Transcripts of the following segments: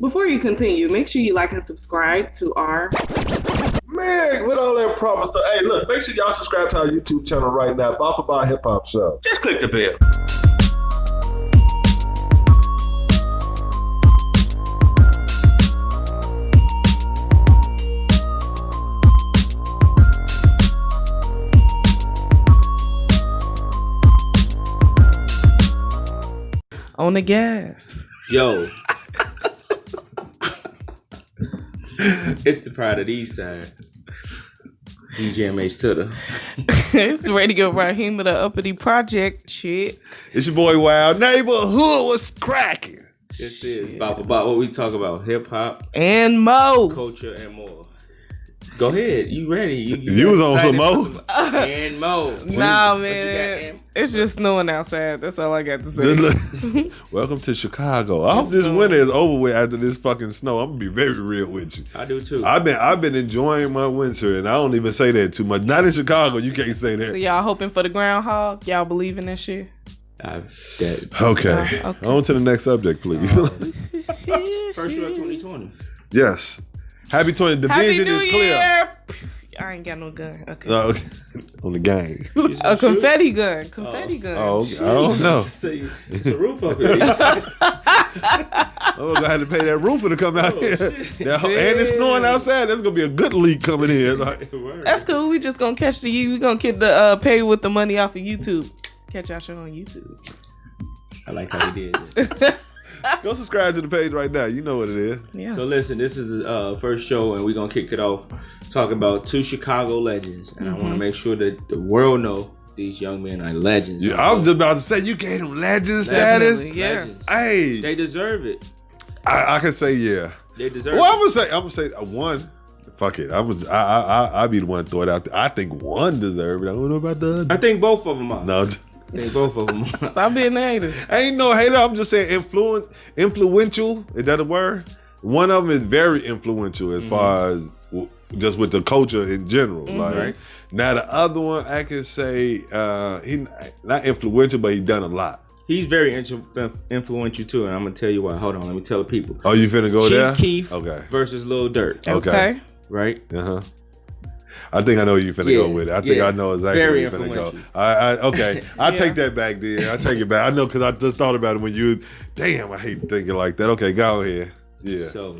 Before you continue, make sure you like and subscribe to our... Man, with all that proper stuff. Hey, look, make sure y'all subscribe to our YouTube channel right now. Boff About Hip Hop Show. Just click the bell. On the gas. Yo. It's the pride of the East Side. DJMH to the. It's the Radio Raheem of the Uppity Project. Shit. It's your boy Wild Neighborhood. What's cracking? This is about what we talk about: hip hop and more, culture and more. Go ahead, you ready? You was on some more and more. Nah, man, it's just snowing outside. That's all I got to say. Welcome to Chicago. I hope this winter is over with after this fucking snow. I'm gonna be very real with you. I do too. I've been enjoying my winter, and I don't even say that too much. Not in Chicago, you can't say that. So y'all hoping for the groundhog? Y'all believe in that shit? Okay. On to the next subject, please. First year of 2020. Yes. Happy 20. The vision is clear. I ain't got no gun. Okay. On the gang. A confetti gun. Confetti gun. Oh, okay. I don't know. It's a roof up here. I'm gonna have to pay that roofer to come out here. And it's snowing outside. There's gonna be a good leak coming in. That's cool. We just gonna catch we gonna get the pay with the money off of YouTube. Catch our show on YouTube. I like how we did it. Go subscribe to the page right now. You know what it is. Yes. So listen, this is the first show, and we're going to kick it off talking about two Chicago legends. And I want to make sure that the world know these young men are legends. Yeah, I was just about to say, you gave them legend status? Yeah. Legends. Hey. They deserve it. I can say, yeah. They deserve it. Well, I'm going to say one. Fuck it. I be the one to throw it out there. I think one deserve it. I don't know about the other. I think both of them are. No, they both of them. Stop being a hater. Ain't no hater. I'm just saying influential. Is that a word? One of them is very influential as far as just with the culture in general. Like now, the other one I can say he not influential, but he done a lot. He's very influential too, and I'm gonna tell you why. Hold on, let me tell the people. Oh, you finna go there? Keef okay. versus Lil Durk. Okay. Right. I think I know you finna go with it. I think I know exactly where you finna go. Okay. I take that back then. I take it back. I know because I just thought about it when you. Damn, I hate thinking like that. Okay, go ahead. Yeah. So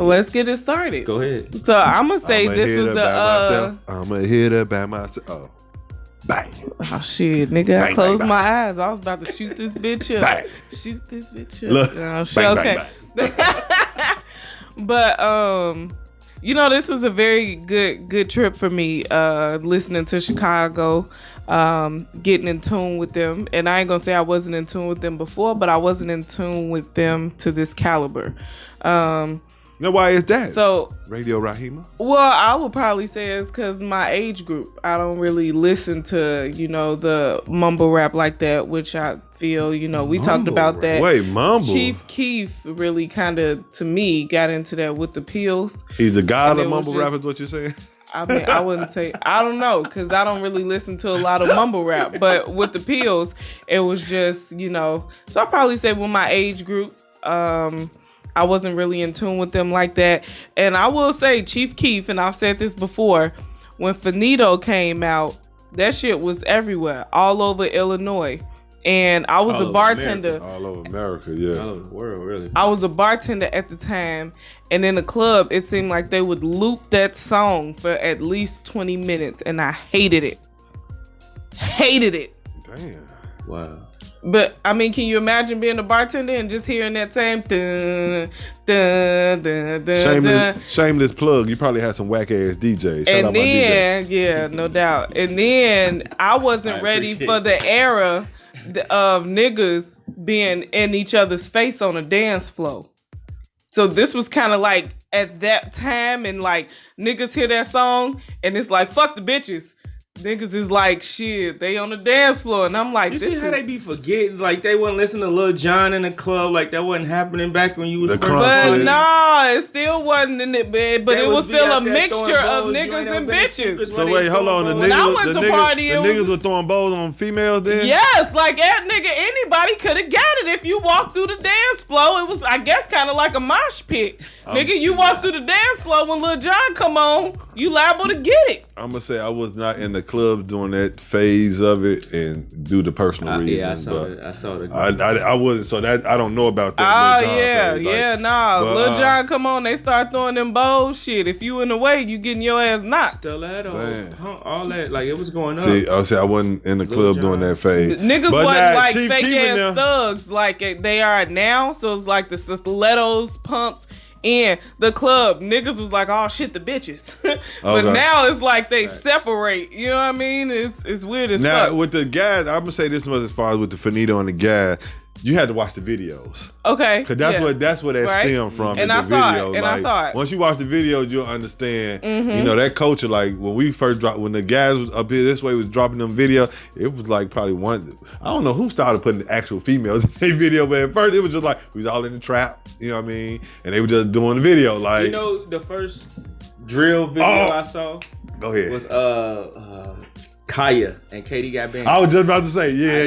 let's get it started. Go ahead. So I'm gonna say this was the. I'm a hitter by myself. Oh, bang. Oh shit, nigga! Bang, I closed bang, my eyes. I was about to shoot this bitch up. Bang. Shoot this bitch up. Look, Oh, shit. bang, Okay. bang. But you know, this was a very good trip for me, listening to Chicago, getting in tune with them. And I ain't gonna say I wasn't in tune with them before, but I wasn't in tune with them to this caliber. Now, why is that? So, Radio Rahima? Well, I would probably say it's because my age group. I don't really listen to, the mumble rap like that, which I feel, we talked about that. Wait, mumble? Chief Keef really kind of, to me, got into that with the pills. He's the god of mumble rap is what you're saying? I mean, I wouldn't say, I don't know, because I don't really listen to a lot of mumble rap. But with the pills, it was just, so I'll probably say with my age group, I wasn't really in tune with them like that. And I will say Chief Keef, and I've said this before, when Finito came out, that shit was everywhere, all over Illinois. And I was a bartender. All over America, yeah. All over the world, really. I was a bartender at the time. And in the club, it seemed like they would loop that song for at least 20 minutes. And I hated it. Hated it. Damn. Wow. But I mean, can you imagine being a bartender and just hearing that same dun, dun, dun, dun, shameless plug? You probably had some whack ass DJs. Shout out then, yeah, no doubt. And then I wasn't ready for the era of niggas being in each other's face on a dance floor. So this was kind of like at that time, and like niggas hear that song and it's like, fuck the bitches. niggas is like, shit, they on the dance floor. And I'm like, you see how they be forgetting? Like, they wouldn't listen to Lil Jon in the club. Like, that wasn't happening back when you was first. But no, it still wasn't in it, bed. But it was still a mixture of niggas and bitches. So wait, hold on. The niggas were throwing bowls on females then? Yes, like that nigga, anybody could have got it if you walked through the dance floor. It was, I guess, kind of like a mosh pit. Nigga, you walk through the dance floor when Lil Jon come on, you liable to get it. I'm gonna say I was not in the club during that phase of it and due to personal reasons. I saw the I wasn't, so that I don't know about that. Oh yeah, phase. Nah. Lil Jon come on, they start throwing them bowls. Shit, if you in the way, you getting your ass knocked. Still that all that, like it was going on. See, I wasn't in the club during that phase. Niggas wasn't like fake ass thugs like they are now. So it's like the stilettos, pumps. In the club, niggas was like, oh shit, the bitches. But now it's like they separate. You know what I mean? It's weird as fuck. Now, with the guys, I'm going to say this much as far as with the finito and the guys, you had to watch the videos. Okay. Because that's where that stem from. And I saw it. And I saw it. Once you watch the videos, you'll understand, you know, that culture, like when we first dropped, when the guys was up here this way was dropping them video, it was like probably I don't know who started putting the actual females in their video, but at first it was just like, we was all in the trap, you know what I mean? And they were just doing the video. Like, you know, the first drill video I saw was Kaya and Katie got banned. I was just about to say, yeah.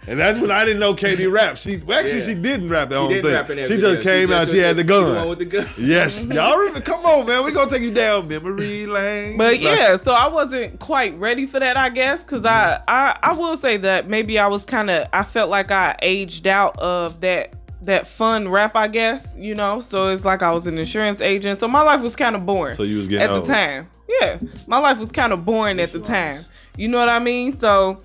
And that's when I didn't know Katie rapped. She didn't rap. I don't think. She just came out. She had the gun. The one with the gun. Yes, y'all remember? Come on, man. We gonna take you down memory lane. But so I wasn't quite ready for that, I guess, because I will say that maybe I felt like I aged out of that fun rap, I guess, you know. So it's like I was an insurance agent. So my life was kind of boring. So you was getting at the time. Yeah, my life was kind of boring at the time. You know what I mean? So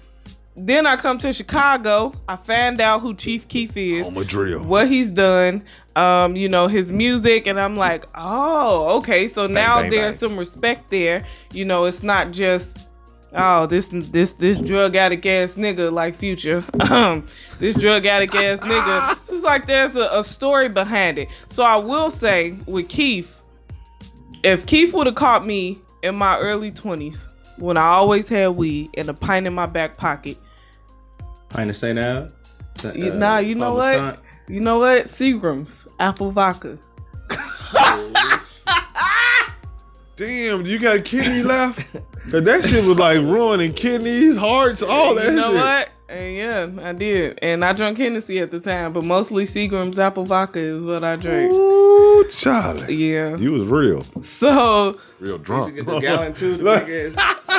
then I come to Chicago. I find out who Chief Keef is. On my drill. What he's done. You know, his music, and I'm like, oh, okay. So now there's some respect there. You know, it's not just this drug addict ass nigga like Future. This drug addict ass nigga. It's just like there's a story behind it. So I will say with Keef, if Keef would have caught me in my early 20s when I always had weed and a pint in my back pocket. Pint of St. Al? You know what? You know what? Seagram's apple vodka. Damn, you got a kidney left? Cause that shit was like ruining kidneys, hearts, all that shit. You know what? And yeah, I did. And I drank Hennessy at the time, but mostly Seagram's apple vodka is what I drank. Ooh, Charlie. Yeah. You was real. So. Real drunk. You should get the gallon too, the big ass.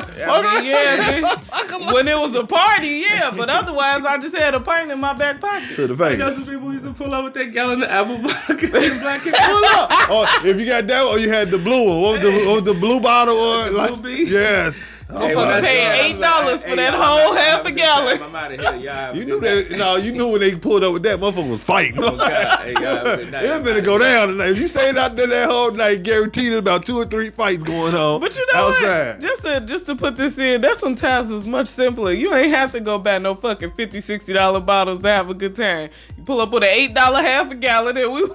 When it was a party, yeah. But otherwise, I just had a pint in my back pocket. To the face. You know some people used to pull up with that gallon of apple vodka and black and pull up. Or if you got that, or you had the blue one. What was the blue bottle? Or like, blue bean? Yes. I'm gonna pay $8 for that whole half a gallon. I'm out of here, y'all. You knew that? No, you knew when they pulled up with that, motherfucker was fighting. Oh God, it better go down tonight. If you stayed out there that whole night, guaranteed there's about 2 or 3 fights going on. But you know outside. What? Just to put this in, that's when times was much simpler. You ain't have to go buy no fucking $50, $60 bottles to have a good time. You pull up with an $8 half a gallon, and we.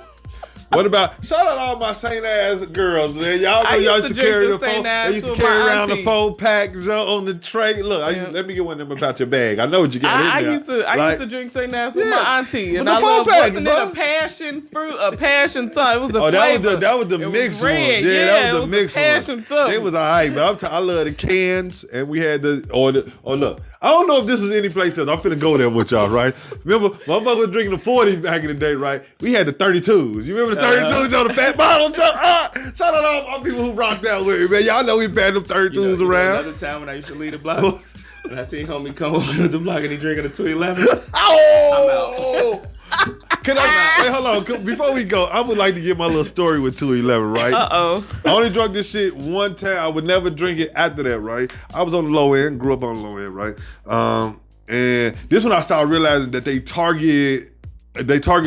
What about shout out all my St. Ass girls, man? Y'all know y'all used to carry the 4. They used to carry around the 4-pack on the tray. Look, let me get one of them about your bag. I know what you got in there. I used to drink St. Ass with my auntie, and I love wasn't it a passion fruit, a passion sun? It was a flavor. That was the mixed one. Yeah, that was the mixed one. They was alright, but I love the cans, and we had look. I don't know if this was any place else. I'm finna go there with y'all, right? Remember, my mother was drinking the 40 back in the day, right? We had the 32s. You remember the 32s on the fat bottle? Shout out all my people who rocked out with me, man. Y'all know we passed them 32s around. Another time when I used to leave the block, when I seen homie come over to the block and he drinking a 211. Oh! I'm out. Wait, hold on. Before we go, I would like to give my little story with 211, right? I only drank this shit one time. I would never drink it after that, right? I was on the low end, grew up on the low end, right? And this when I started realizing that they target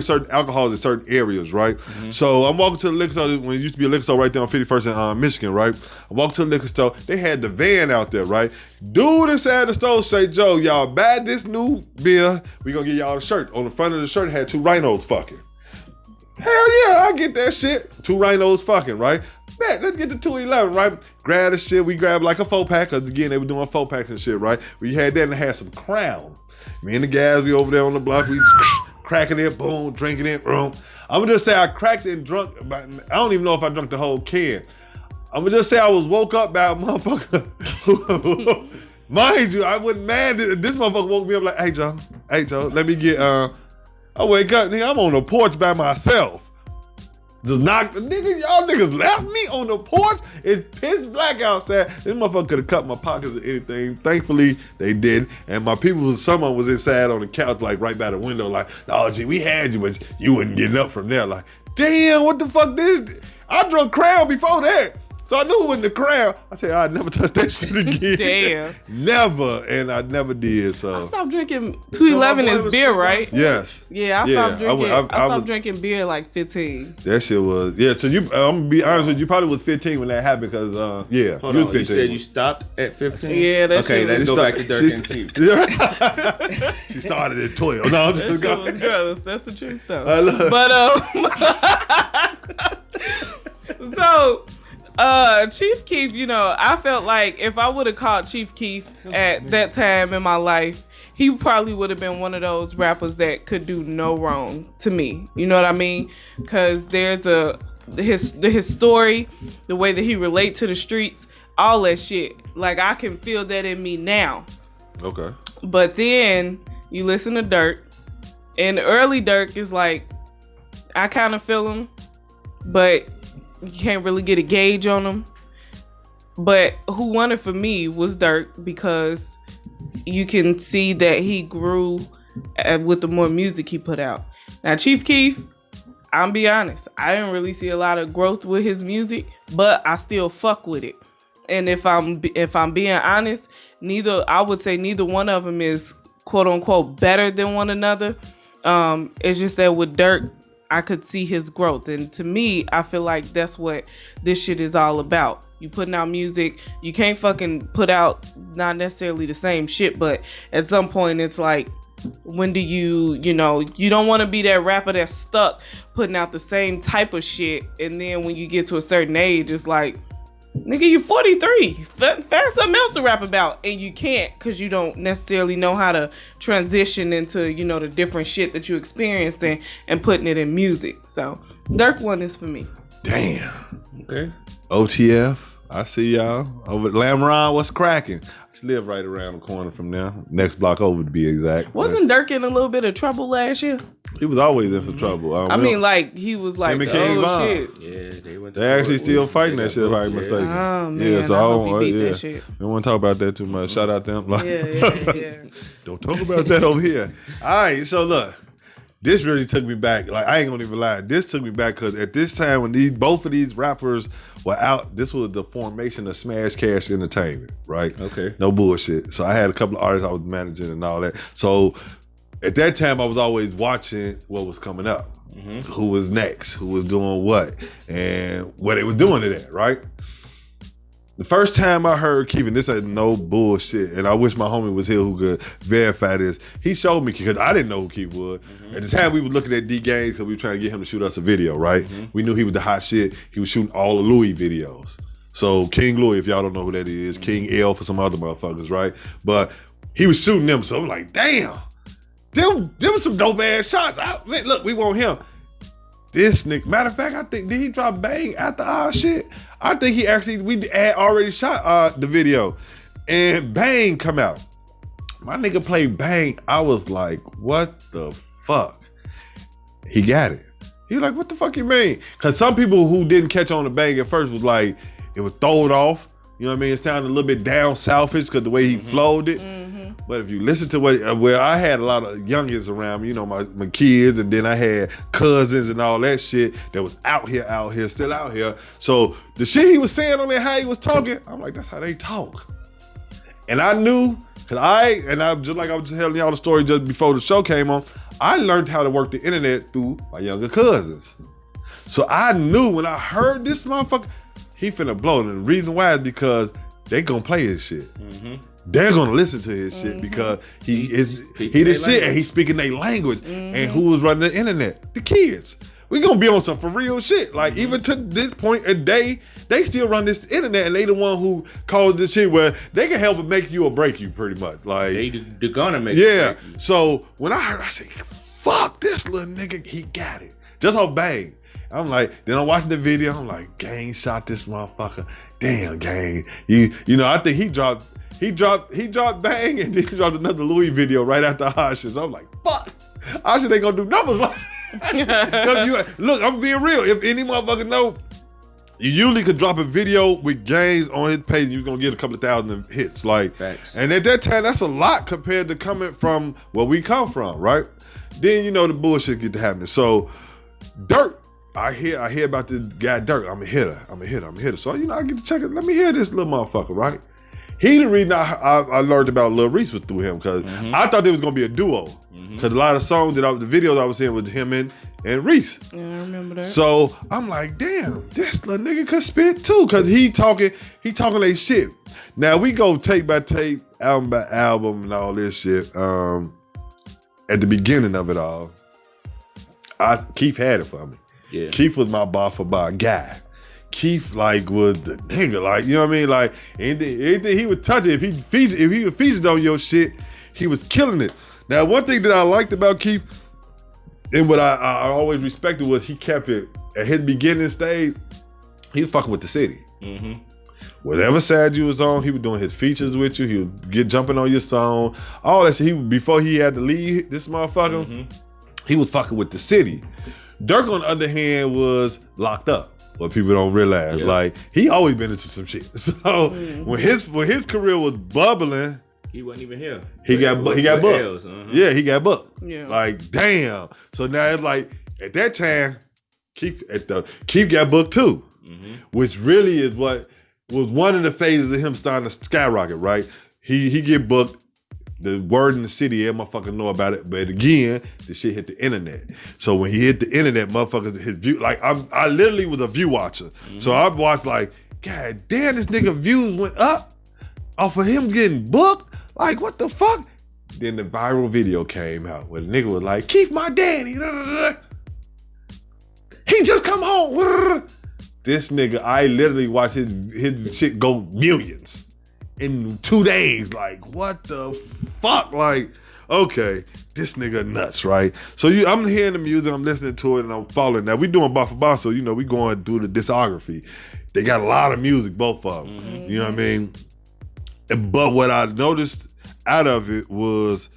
certain alcohols in certain areas, right? Mm-hmm. So I'm walking to the liquor store when it used to be a liquor store right there on 51st in Michigan, right? I walked to the liquor store. They had the van out there, right? Dude inside the store say, Joe, y'all buy this new beer. We gonna get y'all a shirt. On the front of the shirt had 2 rhinos fucking. Hell yeah, I get that shit. 2 rhinos fucking, right? Man, let's get to 211, right? Grab the shit. We grabbed like a 4-pack, because again, they were doing 4-packs and shit, right? We had that and had some Crown. Me and the guys, we over there on the block, we cracking it, boom, drinking it, boom. I'm gonna just say I cracked it and drunk, but I don't even know if I drank the whole can. I'm gonna just say I was woke up by a motherfucker. Mind you, I wasn't mad. This motherfucker woke me up like, hey Joe, let me get, I wake up, nigga, I'm on the porch by myself. Just knocked the nigga, y'all niggas left me on the porch. It's pitch black outside. This motherfucker could have cut my pockets or anything. Thankfully, they didn't. And my people, someone was inside on the couch, like right by the window, like, oh gee, we had you, but you wasn't getting up from there. Like, damn, what the fuck this? I drunk Crown before that. So I knew it wasn't the Crown. I said, I'd never touch that shit again. Damn. Never, and I never did, so. I stopped drinking 211 is beer, right? Yes. Yeah, I stopped drinking. I stopped drinking beer like 15. That shit was, yeah, so I'm gonna be honest with you, probabbe was 15 when that happened, because, yeah, Hold you on, was 15. you said you stopped at 15? Yeah, that okay, shit let's go back to Durk and Keef. She started at 12. No, I'm That just shit was gross. That's the truth, though. But so. Chief Keef, you know, I felt like if I would have caught Chief Keef at that time in my life, he probably would have been one of those rappers that could do no wrong to me. You know what I mean? Because there's his story, the way that he relate to the streets, all that shit. Like, I can feel that in me now. Okay. But then you listen to Durk, and early Durk is like, I kind of feel him, but you can't really get a gauge on him. But who won it for me was Durk, because you can see that he grew with the more music he put out. Now, Chief Keef, I'm be honest, I didn't really see a lot of growth with his music, but I still fuck with it. And if I'm being honest, I would say neither one of them is quote unquote better than one another. It's just that with Durk, I could see his growth. And to me, I feel like that's what this shit is all about. You putting out music, you can't fucking put out not necessarily the same shit, but at some point it's like, when do you don't want to be that rapper that's stuck putting out the same type of shit. And then when you get to a certain age, it's like, nigga, you 43. Find something else to rap about. And you can't, because you don't necessarily know how to transition into, the different shit that you experiencing and putting it in music. So Durk won this for me. Damn. Okay. OTF. I see y'all. Over at Lamron, what's cracking? I live right around the corner from there. Next block over to be exact. Wasn't Durk in a little bit of trouble last year? He was always in some trouble. I mean, like, he was like, shit. Yeah, they actually still fighting that shit, if I'm mistaken. Oh, man. Yeah, so I hope he beat that shit. We don't want to talk about that too much. Shout out them. Yeah. Don't talk about that over here. All right, so look. This really took me back. Like, I ain't gonna even lie. This took me back because at this time when both of these rappers were out, this was the formation of Smash Cash Entertainment, right? Okay. No bullshit. So I had a couple of artists I was managing and all that. So at that time, I was always watching what was coming up. Mm-hmm. Who was next? Who was doing what? And what they was doing to that, right? The first time I heard Keef, and this is no bullshit, and I wish my homie was here who could verify this. He showed me, because I didn't know who Keef was. Mm-hmm. At the time, we were looking at D Games because we were trying to get him to shoot us a video, right? Mm-hmm. We knew he was the hot shit. He was shooting all the Louis videos. So King Louis, if y'all don't know who that is, mm-hmm. King L for some other motherfuckers, right? But he was shooting them, so I'm like, damn, them was some dope ass shots. Look, we want him. This nigga, matter of fact, I think, did he drop Bang after our shit? I think we had already shot the video, and Bang come out. My nigga played Bang. I was like, what the fuck? He got it. He was like, what the fuck you mean? Because some people who didn't catch on the Bang at first was like, it was throwed off. You know what I mean? It sounded a little bit down southish because the way he flowed it. Mm-hmm. But if you listen to where I had a lot of youngins around me, my kids, and then I had cousins and all that shit that was out here, still out here. So the shit he was saying on there, how he was talking, I'm like, that's how they talk. And I knew, because I just like I was telling y'all the story just before the show came on, I learned how to work the internet through my younger cousins. So I knew when I heard this motherfucker, he finna blow. And the reason why is because they gonna play his shit. Mm-hmm. They're gonna listen to his shit because he the shit and he's speaking their language. Mm-hmm. And who was running the internet? The kids. We gonna be on some for real shit. Like even to this point, a day they still run this internet, and they the one who caused this shit where they can help it make you or break you, pretty much. Like they're gonna make it break you. So when I heard, I said, fuck this little nigga, he got it. Just on Bang. I'm like, then I'm watching the video, I'm like, Gang shot this motherfucker. Damn, Gang. You know, I think he dropped Bang, and then he dropped another Louis video right after Osh's. I'm like, fuck. Osh ain't gonna do numbers like look, I'm being real. If any motherfucker know, you usually could drop a video with Gangs on his page and you're gonna get a couple of thousand hits. Like, facts. And at that time, that's a lot compared to coming from where we come from, right? Then, you know, the bullshit get to happening. So, Durk, I hear about this guy Durk. I'm a hitter. So, you know, I get to check it. Let me hear this little motherfucker, right? He the reason I learned about Lil Reese was through him, because I thought there was gonna be a duo. Because a lot of songs the videos I was seeing was him and Reese. Yeah, I remember that. So I'm like, damn, this little nigga could spit too, because he talking they shit. Now we go tape by tape, album by album, and all this shit. At the beginning of it all, Keef had it for me. Yeah. Keef was my bar for bar guy. Keef like was the nigga, like, you know what I mean? Like anything he would touch it. If he was featured on your shit, he was killing it. Now, one thing that I liked about Keef, and what I always respected, was he kept it at his beginning stage. He was fucking with the city. Whatever side you was on, he was doing his features with you. He would get jumping on your song, all that shit. Before he had to leave this motherfucker, he was fucking with the city. Durk, on the other hand, was locked up. What people don't realize, like, he always been into some shit. So when his career was bubbling, he wasn't even here. He got booked. Yeah, he got booked. Yeah. Like, damn. So now it's like, at that time, Keef got booked too, which really is what was one of the phases of him starting to skyrocket. Right? He get booked. The word in the city, every motherfucker know about it. But again, the shit hit the internet. So when he hit the internet, motherfuckers, his view, like, I literally was a view watcher. So I watched like, God damn, this nigga views went up off of him getting booked. Like, what the fuck? Then the viral video came out where the nigga was like, Keef my daddy. He just come home. This nigga, I literally watched his shit go millions in 2 days. Like, what the fuck? Like, okay, this nigga nuts, right? So I'm hearing the music, I'm listening to it, and I'm following. Now, we doing bar for bar, so, you know, we going through the discography. They got a lot of music, both of them. You know what I mean? But what I noticed out of it was,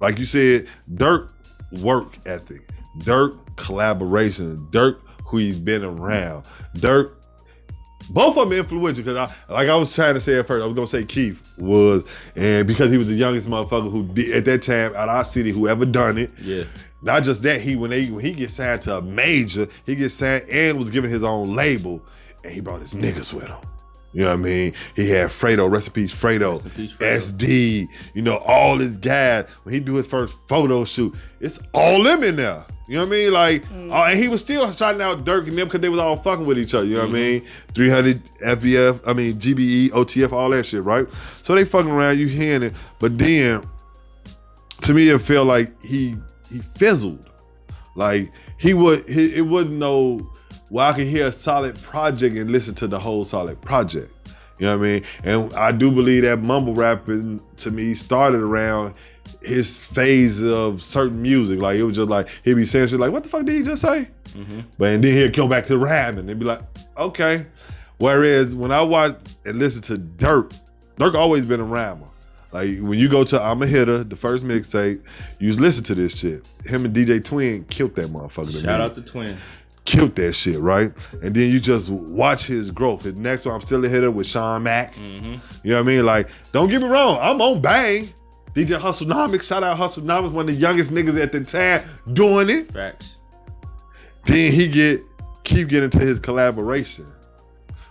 like you said, Durk work ethic, Durk collaboration, Durk who he's been around, Durk. Both of them influential, because I was trying to say at first, I was gonna say Keef was, and because he was the youngest motherfucker who did at that time out of our city who ever done it. Yeah. Not just that, when he gets signed to a major, he gets signed and was given his own label, and he brought his niggas with him. You know what I mean? He had Fredo, rest in peace, Fredo, SD, you know, all his guys. When he do his first photo shoot, it's all them in there. You know what I mean? Like, and he was still shouting out Durk and them because they was all fucking with each other. You know what I mean? 300 FBF, GBE, OTF, all that shit, right? So they fucking around, you hearing it. But then, to me, it felt like he fizzled. Like, it wasn't no, well, I can hear a solid project and listen to the whole solid project. You know what I mean? And I do believe that mumble rapping, to me, started around his phase of certain music. Like, it was just like, he'd be saying shit like, what the fuck did he just say? But and then he'd go back to rapping and be like, okay. Whereas when I watch and listen to Durk always been a rhymer. Like, when you go to I'm a Hitter, the first mixtape, you listen to this shit. Him and DJ Twin killed that motherfucker. Shout out to Twin. Killed that shit, right? And then you just watch his growth. His next one, I'm Still a Hitter with Sean Mack. You know what I mean? Like, don't get me wrong, I'm on Bang. DJ Hustlenomics, shout out Hustlenomics, one of the youngest niggas at the time doing it. Facts. Then keep getting to his collaboration,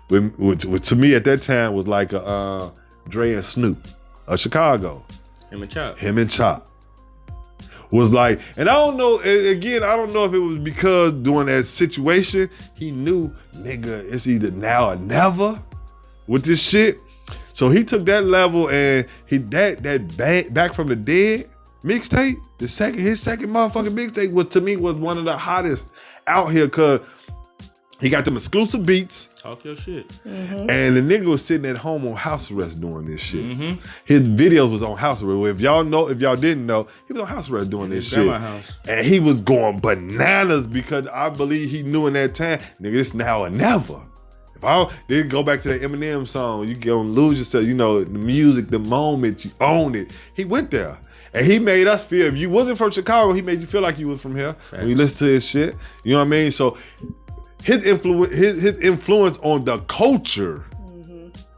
which to me at that time was like a Dre and Snoop of Chicago. Him and Chop. Was like, and I don't know if it was because during that situation, he knew, nigga, it's either now or never with this shit. So he took that level and that Back from the Dead mixtape, his second motherfucking mixtape was, to me, was one of the hottest out here, cause He got them exclusive beats. Talk your shit. And the nigga was sitting at home on house arrest doing this shit. His videos was on house arrest. If y'all didn't know, he was on house arrest doing this shit. House. And he was going bananas because I believe he knew in that time, nigga, it's now or never. If I don't, then go back to that Eminem song, you gonna lose yourself. You know, the music, the moment, you own it. He went there. And he made us feel, if you wasn't from Chicago, he made you feel like you was from here. Right. When you listen to his shit. You know what I mean? So his influence on the culture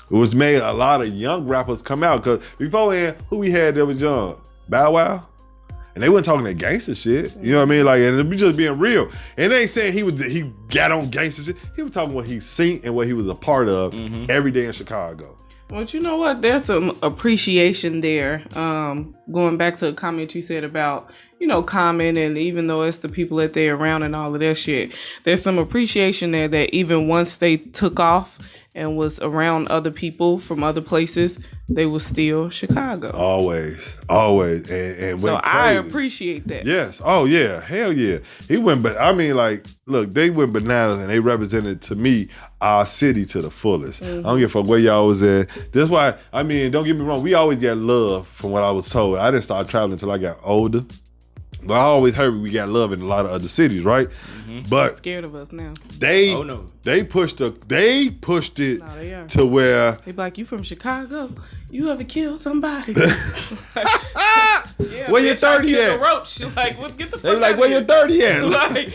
was made a lot of young rappers come out. Because beforehand, who we had that was young? Bow Wow. And they wasn't talking that gangster shit. You know what I mean? Like, and we just being real. And they ain't saying he got on gangster shit. He was talking what he seen and what he was a part of every day in Chicago. Well, you know what? There's some appreciation there. Going back to a comment you said about, you know, Common, and even though it's the people that they're around and all of that shit, there's some appreciation there that even once they took off and was around other people from other places, they were still Chicago. Always. And so went crazy. I appreciate that. Yes. Oh, yeah. Hell yeah. He went, but I mean, like, look, they went bananas and they represented, to me, our city to the fullest. I don't give a fuck where y'all was at. That's why, I mean, don't get me wrong, we always got love from what I was told. I didn't start traveling until I got older. But I always heard we got love in a lot of other cities, right? But they're scared of us now. They pushed it to where they be like, you from Chicago? You ever killed somebody? Yeah, where your 30 at? Roach. Like, well, get the fuck they be like, where your 30 at? Like,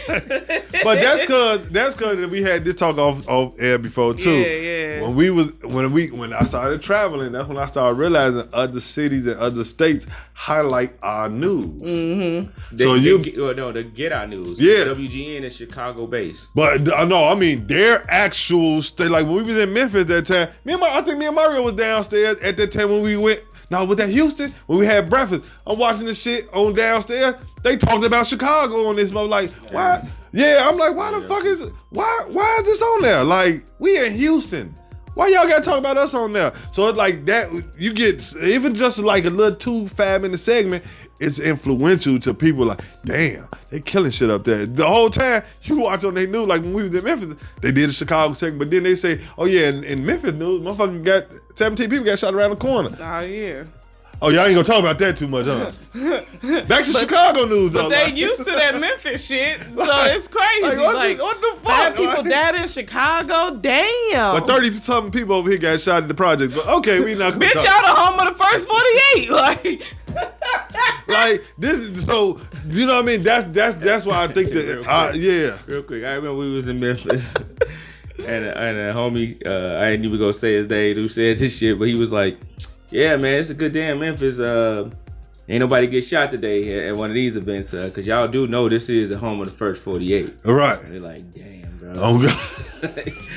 but that's cause we had this talk off air before too. Yeah. When I started traveling, that's when I started realizing other cities and other states highlight our news. The Get Our News. Yeah. WGN is Chicago based. But no, I mean their actual state. Like when we was in Memphis that time, I think me and Mario was downstairs at that time when we went. No, with that Houston, when we had breakfast, I'm watching this shit on downstairs. They talked about Chicago on this. I'm like, why? Yeah, I'm like, why the fuck is why is this on there? Like, we in Houston. Why y'all gotta talk about us on there? So it's like that, you get, even just like a little 2-5-minute segment, it's influential to people like, damn, they killing shit up there. The whole time, you watch on their news, like when we was in Memphis, they did a Chicago segment, but then they say, oh yeah, in Memphis news, motherfucking got 17 people got shot around the corner. Oh yeah. Oh, y'all ain't gonna talk about that too much, huh? Back to Chicago news, though. But they used to that Memphis shit, so it's crazy. Like, what the fuck? 5 people died in Chicago? Damn. But 30-something people over here got shot at the project. But okay, we not gonna Bitch, talk. y'all the home of the first 48. Like, this is, so, you know what I mean? That's why I think that, yeah. Real quick, I remember we was in Memphis. And a homie, I ain't even gonna say his name, who said this shit, but he was like, yeah, man, it's a good day in Memphis. Ain't nobody get shot today at one of these events, because y'all do know this is the home of the first 48. Right. And they're like, damn, bro. Oh, God.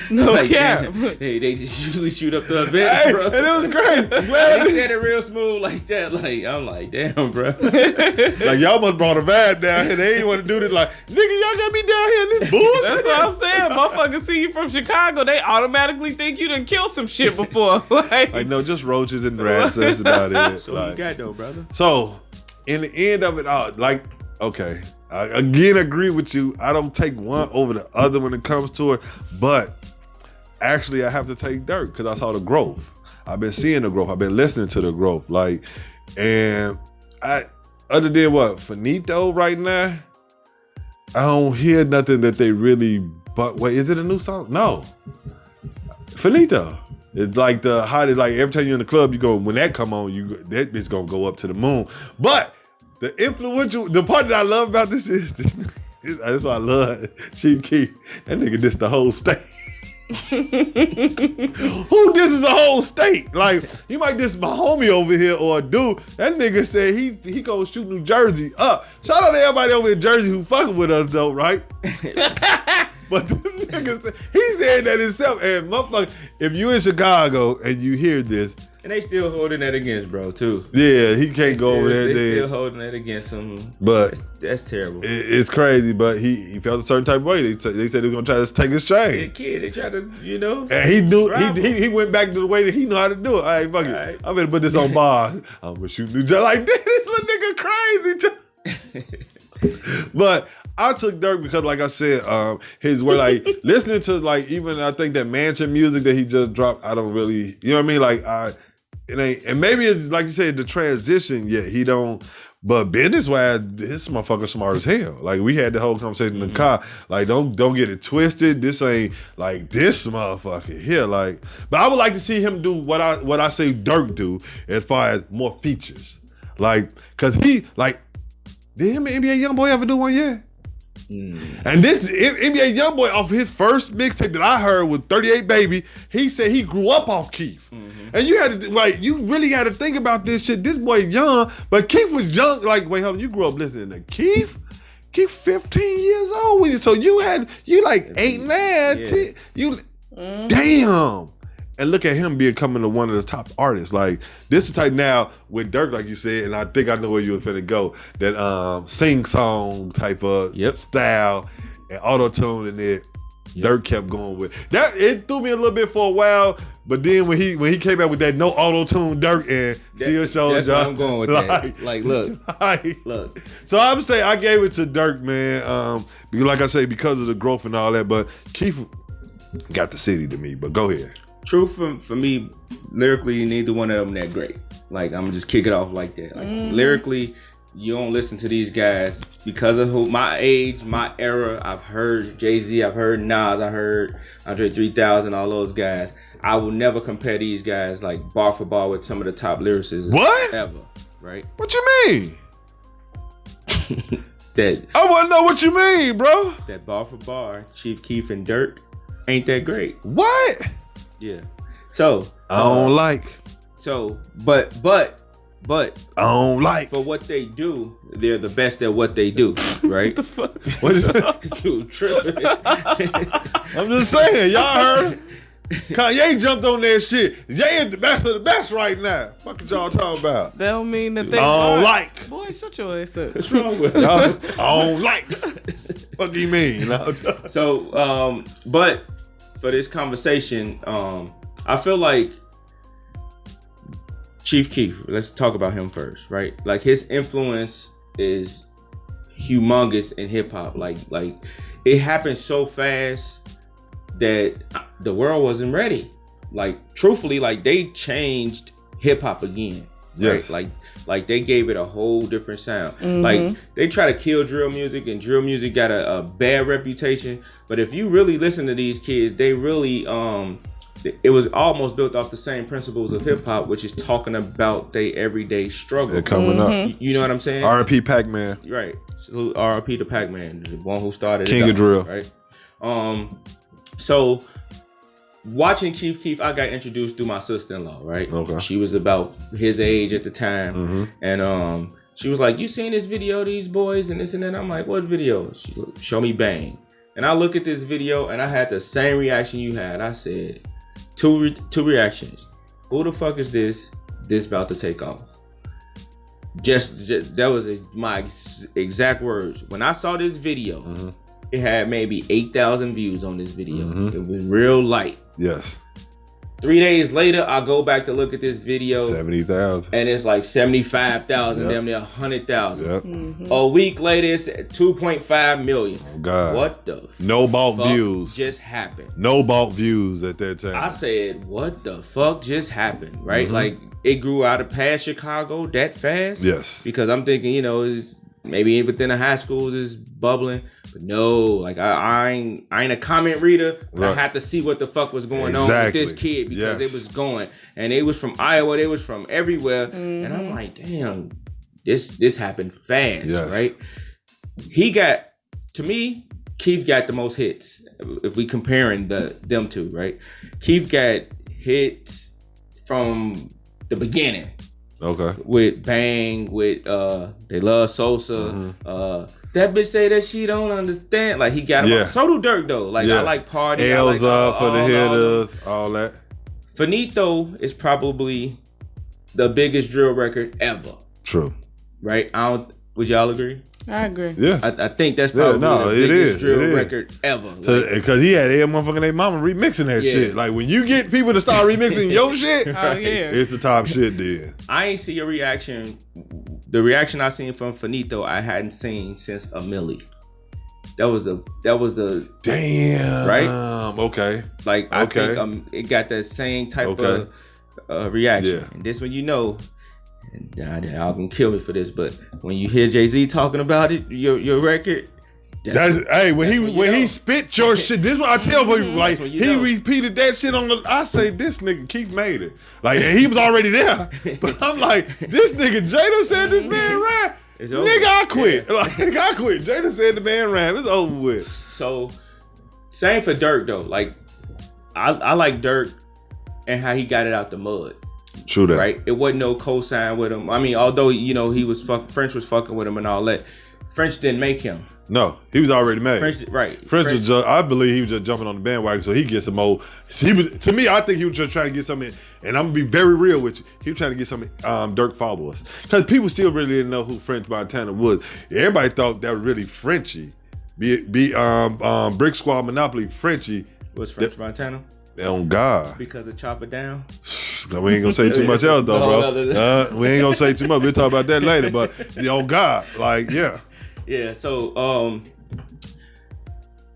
No like, cap. They just usually shoot up the events, bro. And it was great. I'm glad they said it real smooth like that. Like, I'm like, damn, bro. Like, y'all must brought a vibe down here. They ain't want to do this. Like, nigga, y'all got me down here in this bullshit. That's what I'm saying. Motherfuckers see you from Chicago, they automatically think you done killed some shit before. Like, no, just roaches and rats. That's about it. So like, you got though, brother. So, in the end of it all, like, okay, I again agree with you. I don't take one over the other when it comes to it, but actually I have to take Durk because I saw the growth. I've been seeing the growth. I've been listening to the growth. Like, and other than what, Finito right now, I don't hear nothing that they really, but wait, is it a new song? No. Finito. It's like like every time you're in the club, you go, when that come on, that bitch gonna go up to the moon. But the part that I love about this is that's why I love Chief Keef. That nigga dissed the whole state. Who disses a whole state? Like, you might diss my homie over here or a dude. That nigga said he gonna shoot New Jersey up. Shout out to everybody over in Jersey who fucking with us though, right? But the nigga said, he said that himself. And motherfucker, if you in Chicago and you hear this, and they still holding that against bro too. Yeah, he can't go over there. They still holding that against him. But that's terrible. It's crazy. But he felt a certain type of way. They said they were gonna try to take his chain. Kid, they tried to, you know. And he knew he went back to the way that he know how to do it. All right, fuck it. Right. I'm gonna put this on bars. I'm gonna shoot New Jersey like this. This little nigga crazy. But I took Durk because, like I said, his were like listening to like even I think that Mansion music that he just dropped. I don't really, you know what I mean? Like it ain't, and maybe it's like you said the transition. Yeah, he don't. But business wise, this motherfucker smart as hell. Like we had the whole conversation in the car. Like don't get it twisted. This ain't like this motherfucker here. Like, but I would like to see him do what I say Durk do as far as more features. Like, cause he like, did him and NBA YoungBoy ever do one yet? And this NBA YoungBoy off his first mixtape that I heard was 38 Baby. He said he grew up off Keef. And you had to like, you really had to think about this shit. This boy young, but Keef was young. Like, wait, hold on, you grew up listening to Keef? Keef 15 years old when you, so you like 8, 9, 10. Damn. And look at him becoming one of the top artists. Like, this is type now with Durk, like you said, and I think I know where you were finna go. That sing-song type of style and auto-tune in it. Durk kept going with. That it threw me a little bit for a while, but then when he came out with that no auto-tune Durk and still showed that's where I'm going with that. Like, look. Look. So I'm saying I gave it to Durk, man. Because like I say, because of the growth and all that, but Keef got the city to me, but go ahead. Truth for me, lyrically, neither one of them that great. Like, I'm just kick it off like that. Like, lyrically, you don't listen to these guys because of my age, my era. I've heard Jay-Z, I've heard Nas, I heard Andre 3000, all those guys. I will never compare these guys like bar for bar with some of the top lyricists ever, right? What you mean? That I want to know what you mean, bro. That bar for bar, Chief Keef and Durk ain't that great. What? Yeah. So I don't like. So, but I don't like. For what they do, they're the best at what they do, right? What the fuck? What is that? Dude, tripping. I'm just saying, y'all heard? Kanye jumped on that shit. Jay is the best of the best right now. What y'all talking about? That don't mean that they I don't like. Boy, shut your ass up. What's wrong with y'all? I don't like. What do you mean? So, but for this conversation, I feel like Chief Keef, let's talk about him first, right? Like his influence is humongous in hip hop. Like it happened so fast that the world wasn't ready. Like truthfully, like they changed hip hop again. Yes. Right? Like they gave it a whole different sound. Like they try to kill drill music, and drill music got a bad reputation. But if you really listen to these kids, they really it was almost built off the same principles of hip hop, which is talking about their everyday struggle. They're coming up. You know what I'm saying? R.I.P. Pac-Man. Right. So R.I.P. to Pac-Man, the one who started King it of drill. Right. So watching Chief Keef, I got introduced through my sister-in-law, right? Okay. She was about his age at the time. And she was like, you seen this video, these boys and this and that? I'm like, what video? She show me Bang. And I look at this video and I had the same reaction you had. I said, two reactions. Who the fuck is this? This about to take off. Just that was my exact words. When I saw this video, it had maybe 8,000 views on this video. It was real light. Yes. 3 days later, I go back to look at this video. 70,000. And it's like 75,000, damn near 100,000. Yep. A week later, it's at 2.5 million. Oh, God. What the No bulk fuck views. just happened? No bulk views at that time. I said, what the fuck just happened? Right? Like, it grew out of past Chicago that fast? Yes. Because I'm thinking, it's maybe within the high schools is bubbling. But no, like I ain't a comment reader. But I had to see what the fuck was going on with this kid because it was going. And they was from Iowa, they was from everywhere. And I'm like, damn, this happened fast, right? He got, to me, Keef got the most hits. If we comparing them two, right? Keef got hits from the beginning. Okay. With Bang, with They Love Sosa. That bitch say that she don't understand. Like he got him. Yeah. So do Durk though. Like I like Party. L's like, up for the hitters, all that. Finito is probably the biggest drill record ever. True. Right? Would y'all agree? I agree. Yeah. I think that's probably the biggest drill record ever. Because he had every motherfucking their mama remixing that shit. Like when you get people to start remixing your shit, it's the top shit then. I ain't see a reaction. The reaction I seen from Finito, I hadn't seen since a Millie. That was the damn right. Okay. Like I think it got that same type of reaction. Yeah. And this when you know, and y'all gonna kill me for this, but when you hear Jay-Z talking about it, your record. When he spit your shit, this is what I tell people. Like he repeated that shit on the. I say this nigga Keef made it. Like and he was already there, but I'm like this nigga Jada said this man rap. Nigga, I quit. Yeah. Like nigga, I quit. Jada said the man rap. It's over with. So same for Durk though. Like I like Durk and how he got it out the mud. True that. Right. It wasn't no cosign with him. I mean, although he was French was fucking with him and all that. French didn't make him. No, he was already made. French was just, I believe he was just jumping on the bandwagon so he gets some more. To me, I think he was just trying to get something. And I'm gonna be very real with you. He was trying to get some Durk followers because people still really didn't know who French Montana was. Everybody thought that was really Frenchy. Brick Squad Monopoly Frenchy. Was French Montana? Oh God! Because of Chop It Down. We ain't gonna say too much else though, bro. We ain't gonna say too much. We'll talk about that later. But oh God, like yeah. Yeah, so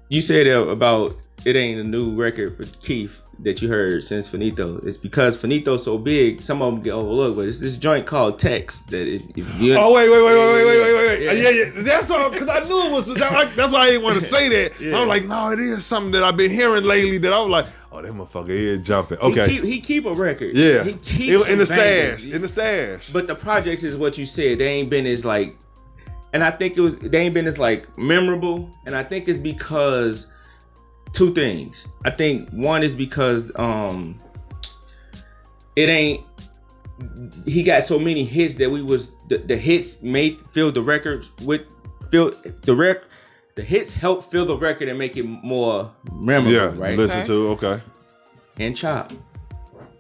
you said about it ain't a new record for Keef that you heard since Finito. It's because Finito's so big, some of them get overlooked, but it's this joint called Text that if you wait. Yeah. That's all because I knew it was that's why I didn't want to say that. Yeah. I was like, no, it is something that I've been hearing lately that I was like, oh, that motherfucker is jumping. Okay. He keep a record. Yeah. He keeps in the stash. In the stash. But the projects is what you said. They ain't been as like. And I think they ain't been as like memorable. And I think it's because two things. I think one is because he got so many hits that the hits fill the records the hits help fill the record and make it more memorable, right? Listen to, okay. And Chop.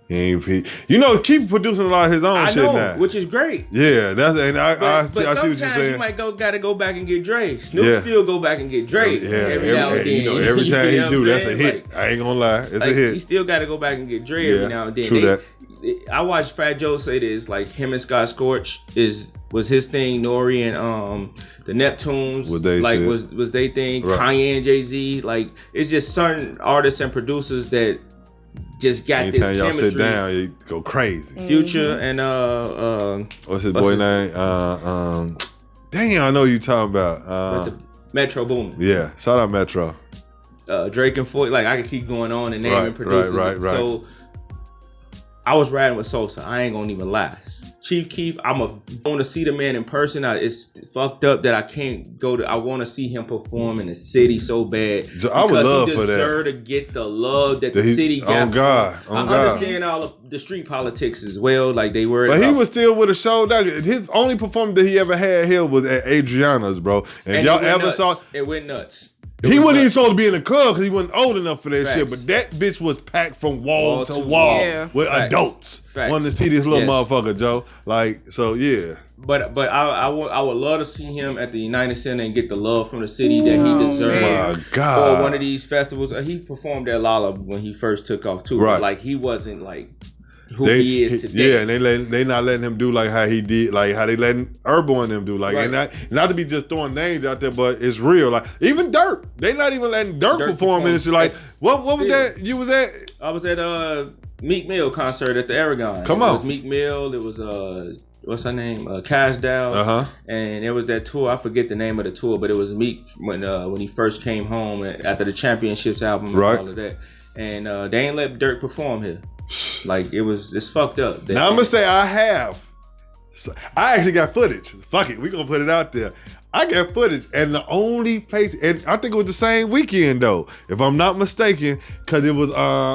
Keep producing a lot of his own shit now, which is great. Yeah, I see what you're saying. Sometimes you might gotta go back and get Dre. Snoop still go back and get Dre every now and then. Every time he do, that's a hit. Like, I ain't gonna lie, it's a hit. He still gotta go back and get Dre every now and then. True that. I watched Fat Joe say this, like him and Scott Storch was his thing. Nori and the Neptunes was they thing. Right. Kanye and Jay-Z, like it's just certain artists and producers that just got anytime this chemistry. Y'all sit down, you go crazy. Future and what's his boy name? Dang, I know you talking about Metro Boomin. Yeah, shout out Metro. Drake and Floyd, like I could keep going on and naming producers. Right. So I was riding with Sosa. I ain't gonna even lie. Chief Keef, I want to see the man in person. It's fucked up that I can't go to. I want to see him perform in the city so bad. So I would love for that. He deserves to get the love that the city got. Oh God! I understand all of the street politics as well. Like they were, but he was still with a show. His only performance that he ever had here was at Adriana's, bro. And y'all ever saw it went nuts. He wasn't even supposed to be in the club because he wasn't old enough for that shit. But that bitch was packed from wall to wall with adults. Wanted to see this little motherfucker, Joe. Like, so yeah. But I would love to see him at the United Center and get the love from the city that he deserves. Oh my God. Or one of these festivals. He performed at Lala when he first took off too. Right. But like he wasn't like who he is today. Yeah, and they not letting him do like how he did, like how they letting Herbo and them do. Like, and not to be just throwing names out there, but it's real. Like even Durk, they not even letting Durk perform. And it's like, what was that? You was at? I was at Meek Mill concert at the Aragon. Come on, it was Meek Mill. It was what's her name? Cash Dow. And it was that tour. I forget the name of the tour, but it was Meek when he first came home after the Championships album and all of that. And they ain't let Durk perform here. Like it's fucked up. Now I'm gonna say I actually got footage. Fuck it, we gonna put it out there. I got footage, and the only place, and I think it was the same weekend though, if I'm not mistaken, because it was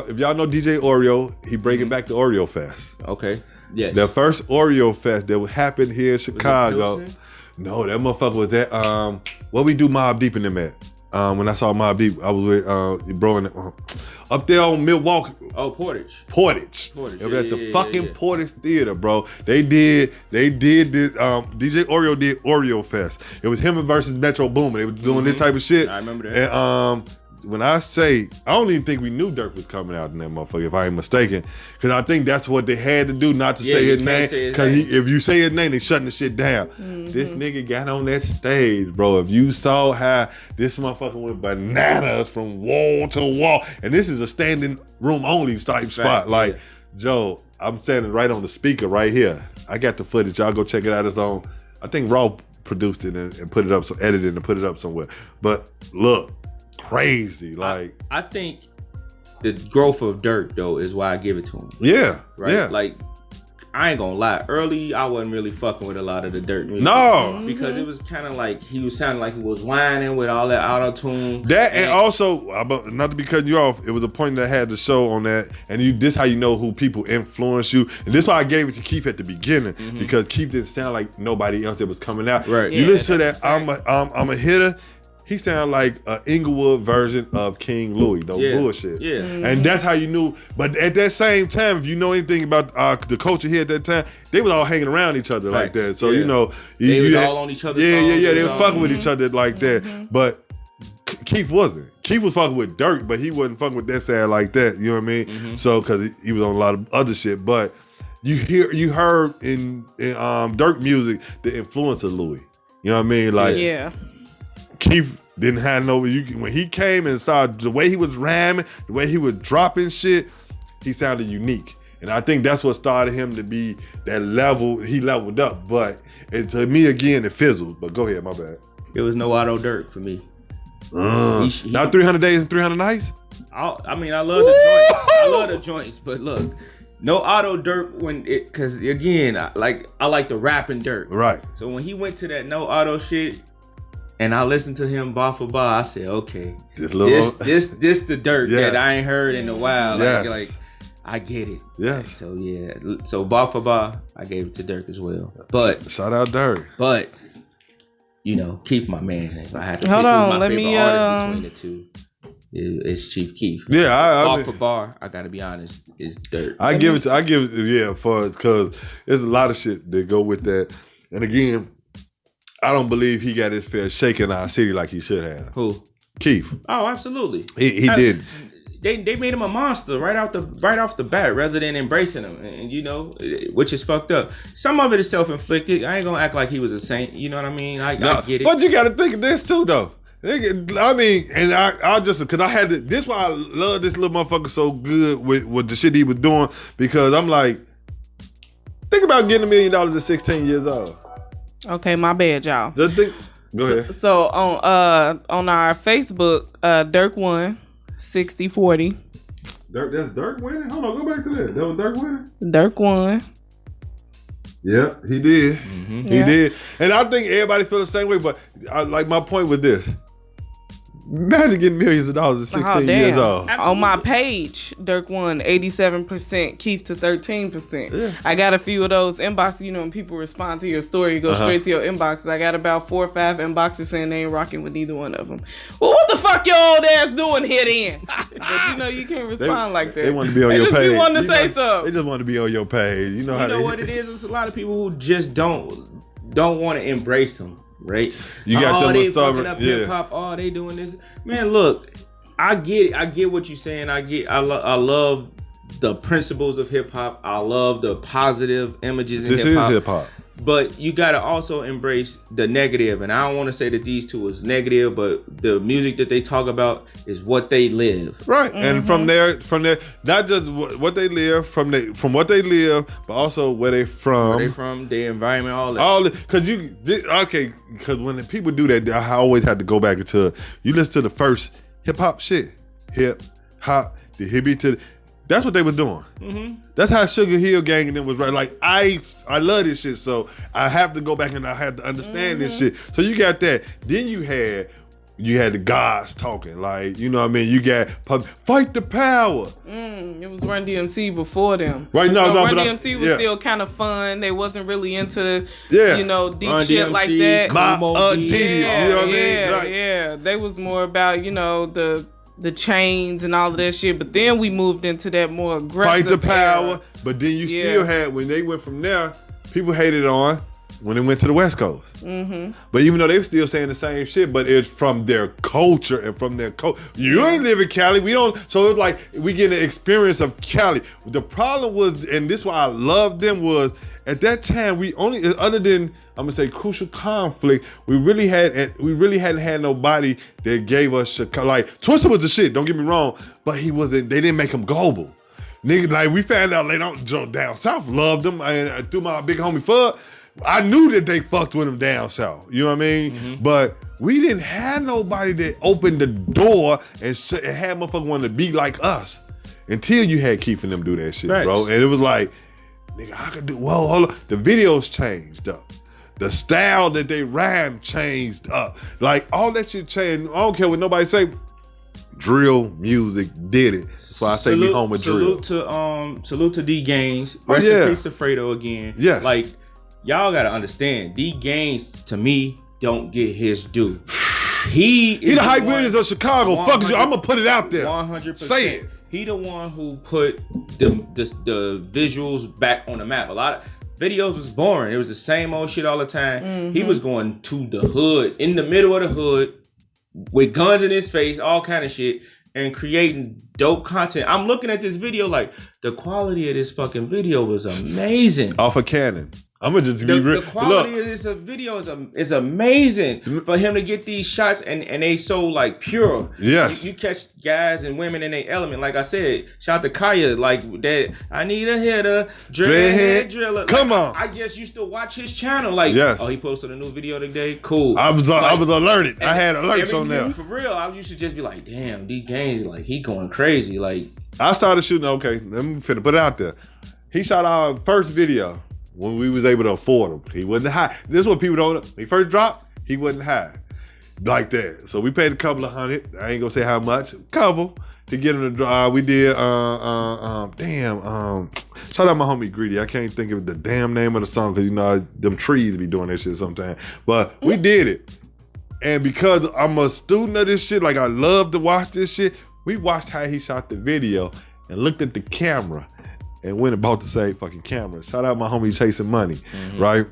if y'all know DJ Oreo, he bringing back the Oreo Fest. Okay. Yes. The first Oreo Fest that happened here in Chicago. No, that motherfucker was at what we do Mobb Deep in them at. When I saw Mobb Deep, I was with bro and up there on Milwaukee. Oh, Portage. It was at the fucking Portage Theater, bro. They did this, DJ Oreo did Oreo Fest. It was him versus Metro Boomin. They was doing this type of shit. I remember that. And when I say, I don't even think we knew Durk was coming out in that motherfucker, if I ain't mistaken. Because I think that's what they had to do, not to say his name. Because if you say his name, they shutting the shit down. This nigga got on that stage, bro. If you saw how this motherfucker went bananas from wall to wall, and this is a standing room only type spot. Like, Joe, I'm standing right on the speaker right here. I got the footage. Y'all go check it out. It's on, I think Raw produced it and put it up, so edited and put it up somewhere. But look, crazy. Like, I think the growth of Durk though is why I give it to him. Yeah, right. Yeah. Like, I ain't gonna lie. Early, I wasn't really fucking with a lot of the Durk music. No, because it was kind of like he was sounding like he was whining with all that auto tune. That and also, not to be cutting you off, it was a point that I had the show on that, and this how you know who people influence you. And this why I gave it to Keef at the beginning, because Keef didn't sound like nobody else that was coming out. Right. You listen to that, I'm a hitter. He sounded like an Inglewood version of King Louis. No bullshit. Yeah. And that's how you knew. But at that same time, if you know anything about the culture here at that time, they was all hanging around each other like that. So, you know. They was all on each other's songs. They were fucking with each other like that. But Keef wasn't. Keef was fucking with Durk, but he wasn't fucking with that side like that. You know what I mean? So, because he was on a lot of other shit. But you heard in Durk music the influence of Louis. You know what I mean? Like, Keef didn't have no, when he came and started, the way he was ramming, the way he was dropping shit, he sounded unique. And I think that's what started him to be that level, he leveled up. But to me, again, it fizzled. But go ahead, my bad. There was no auto Durk for me. Not 300 Days and 300 Nights? I mean, I love the joints. I love the joints, but look, no auto Durk because again, I like the rapping Durk. Right. So when he went to that no auto shit, and I listened to him bar for bar, I said, okay, this the Durk that I ain't heard in a while. Like I get it. Yeah. So bar for bar, I gave it to Durk as well. But shout out Durk. But you know, Keef my man. If I had to pick my favorite artist between the two, it's Chief Keef. Yeah, bar for bar, I gotta be honest, is Durk. I give it because there's a lot of shit that go with that. And again, I don't believe he got his fair shake in our city like he should have. Who? Keef. Oh, absolutely. He did. They made him a monster right off the bat rather than embracing him, and you know, which is fucked up. Some of it is self-inflicted. I ain't gonna act like he was a saint. You know what I mean? I get it. But you got to think of this too, though. I mean, and I just because I had to. This why I love this little motherfucker so good with the shit he was doing, because I'm like, think about getting $1 million at 16 years old. Okay, my bad, y'all. Go ahead. So on our Facebook, Durk won 60-40. That's Durk winning? Hold on, go back to that. That was Durk winning? Durk won. Yeah, he did. He did. And I think everybody feel the same way, but my point with this. Imagine getting millions of dollars at 16 years old. Absolutely. On my page, Durk won 87%, Keef to 13%. Yeah. I got a few of those inboxes. You know, when people respond to your story, you go straight to your inboxes. I got about 4 or 5 inboxes saying they ain't rocking with neither one of them. Well, what the fuck your old ass doing here then? But you know, you can't respond like that. They want to be on your page. They wanting to say something. They just want to be on your page. You know what it is? It's a lot of people who just don't want to embrace them. Right, you got they fucking up hip hop. Oh, they doing this. Man, look, I get it. I get what you're saying. I love the principles of hip hop. I love the positive images in hip hop. This is hip hop. But you gotta also embrace the negative. And I don't want to say that these two is negative, but the music that they talk about is what they live. Right, and from there, not just what they live, from what they live, but also where they from. Where they from, their environment, all that. Because when people do that, I always have to go back into, you listen to the first hip hop shit, hip hop, the hippie to. That's what they was doing. That's how Sugar Hill Gang and them was right. Like I love this shit, so I have to go back and I have to understand this shit. So you got that. Then you had the gods talking, like, you know what I mean. You got Fight the Power. It was Run DMC before them. Right? No, Run DMC was still kind of fun. They wasn't really into deep Run shit DMC, like that. You know what I mean? Yeah. They was more about the chains and all of that shit, but then we moved into that more aggressive Fight the Power, era. but then you still had, when they went from there, people hated on when they went to the West Coast. But even though they were still saying the same shit, but it's from their culture and from their culture. You ain't live in Cali. We don't. So it's like we get an experience of Cali. The problem was, and this is why I loved them, was at that time we only, other than I'm gonna say Crucial Conflict, we really hadn't had nobody that gave us Chicago. Like Twister was the shit. Don't get me wrong, but he wasn't. They didn't make him global. Nigga, like we found out later on, Joe down south loved them, and through my big homie Fudd, I knew that they fucked with him down south. You know what I mean? But we didn't have nobody that opened the door and had motherfuckers want to be like us until you had Keef and them do that shit, bro. And it was like, nigga, I could do. Whoa, hold on. The videos changed up. The style that they rhyme changed up. Like all that shit changed. I don't care what nobody say. Drill music did it. So I say we home with drill. Salute to D Gaines. Rest in peace to Fredo again. Yes. Like, y'all gotta understand, D Gaines to me don't get his due. He the Hype Williams of Chicago. Fuck you. I'm gonna put it out there. 100%. Say it. He the one who put the visuals back on the map. A lot of videos was boring. It was the same old shit all the time. He was going to the hood, in the middle of the hood, with guns in his face, all kind of shit, and creating dope content. I'm looking at this video like, the quality of this fucking video was amazing. Off of Canon. I'm gonna just be real. The quality of this video is amazing for him to get these shots, and they so like pure. Yes, you catch guys and women in their element. Like I said, shout out to Kaya, like that. I need a hitter, dreadhead driller. Come on, I just used to watch his channel. Like, oh, he posted a new video today. Cool. I was alerted. I had alerts on there. For real, I used to just be like, damn, D Gaines, like he going crazy. Like I started shooting. Okay, let me finna put it out there. He shot our first video when we was able to afford him. He wasn't high. This is what people don't know. When he first dropped, he wasn't high like that. So we paid a couple of $100. I ain't gonna say how much. A couple to get him to drive. We did, shout out my homie Greedy. I can't think of the damn name of the song because you know them trees be doing that shit sometimes. But we did it. And because I'm a student of this shit, like I love to watch this shit, we watched how he shot the video and looked at the camera and went and bought the same fucking camera. Shout out my homie Chasing Money, right?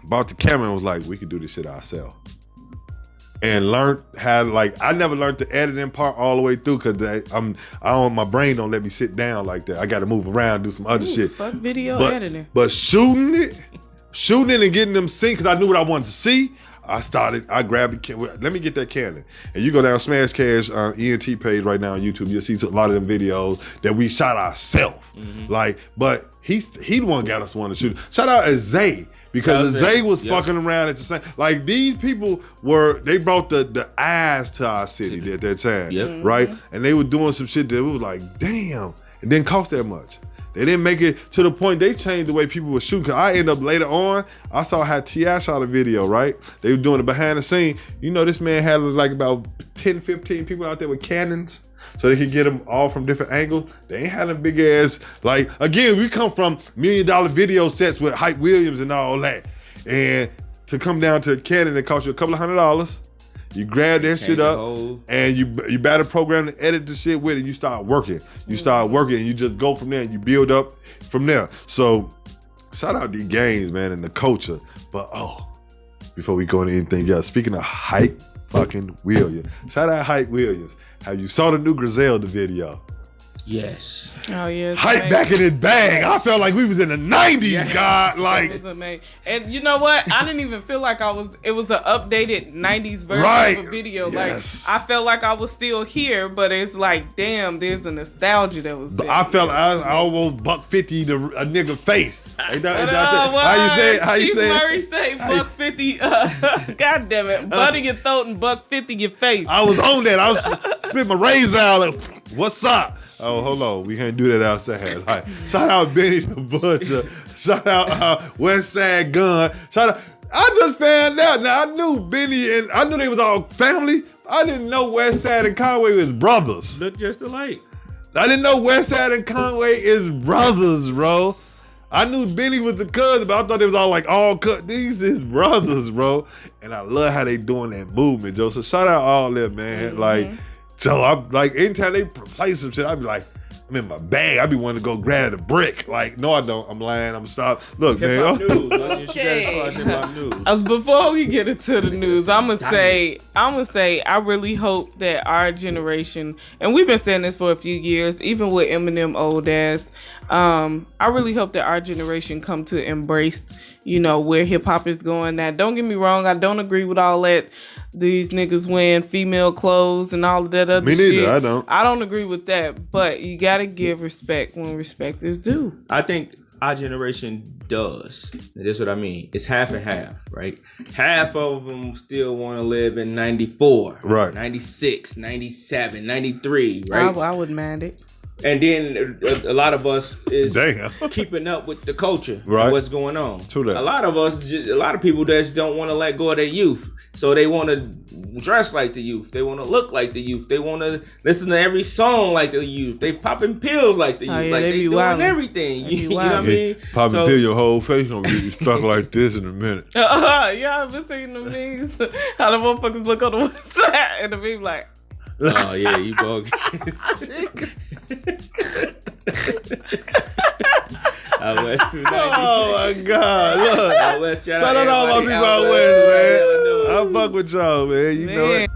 Bought the camera and was like, we could do this shit ourselves. And learned how to, like, I never learned the editing part all the way through because my brain don't let me sit down like that. I got to move around, do some other shit. Fuck video editing. But shooting it and getting them synced because I knew what I wanted to see. I grabbed the camera. Let me get that Canon. And you go down Smash Cash ENT page right now on YouTube. You'll see a lot of them videos that we shot ourselves. Like, but he the one got us one to shoot. Shout out to Zay because Zay was fucking around at the same. Like these people they brought the eyes to our city at that time, right? And they were doing some shit that we was like, damn, it didn't cost that much. They didn't make it to the point they changed the way people were shooting. Cause I ended up later on, I saw how T.I. shot a video, right? They were doing it behind the scene. You know, this man had like about 10, 15 people out there with cannons so they could get them all from different angles. They ain't had a big ass, like, again, we come from $1 million video sets with Hype Williams and all that. And to come down to a Canon, it cost you a couple of $100. You grab that shit up and you better program to edit the shit with it. You start working. You start working and you just go from there and you build up from there. So shout out D Gaines, man, and the culture. But before we go into anything else, speaking of Hype fucking Williams, shout out Hype Williams. Have you saw the new Griselda video? Yes. Oh yeah. Hype back in his bag. I felt like we was in the 90s, God. Like, it was amazing. And you know what? I didn't even feel like it was an updated 90s version of a video. Yes. Like I felt like I was still here, but it's like, damn, there's a nostalgia that was there. I felt I almost $150 to a nigga face. How you say it? Murray say $150. God damn it. Butter your throat and $150 your face. I was on that. I was spit my razor out like, what's up? Oh, hold on. We can't do that outside. Like, shout out Benny the Butcher. Shout out West Side Gun. Shout out. I just found out. Now, I knew Benny and I knew they was all family. I didn't know West Side and Conway was brothers. Look just alike. I didn't know West Side and Conway is brothers, bro. I knew Benny was the cousin, but I thought they was all like all cut. These is brothers, bro. And I love how they doing that movement, Joe. So shout out all them, man. Like, so I'm like, anytime they play some shit, I be like, I'm in my bag. I be wanting to go grab the brick. Like, no, I don't. I'm lying. I'm stop. Look, Hip-hop man. news. Okay. Hip-hop news. Before we get into the news, I'm gonna say, I really hope that our generation, and we've been saying this for a few years, even with Eminem old ass, I really hope that our generation come to embrace, where hip hop is going. Now, don't get me wrong, I don't agree with all that. These niggas wearing female clothes and all of that other shit. Me neither. I don't agree with that, but you gotta give respect when respect is due. I think our generation does. That's what I mean. It's half and half, right? Half of them still want to live in 94, right? 96, 97, 93, right? I wouldn't mind it. And then a lot of us is Damn. keeping up with the culture, right? What's going on? True that. A lot of people just don't want to let go of their youth, so they want to dress like the youth. They want to look like the youth. They want to listen to every song like the youth. They popping pills like the youth. Yeah, like they doing wildin'. everything. You know what I mean? Popping pill, your whole face gonna be stuck like this in a minute. Yeah, I've been seeing the memes. How the motherfuckers look on the website and the meme like, oh yeah, you bogus. Out West 290. Oh my God! Look, Out West, shout out all my people out West, man. I fuck with y'all, man. You know it.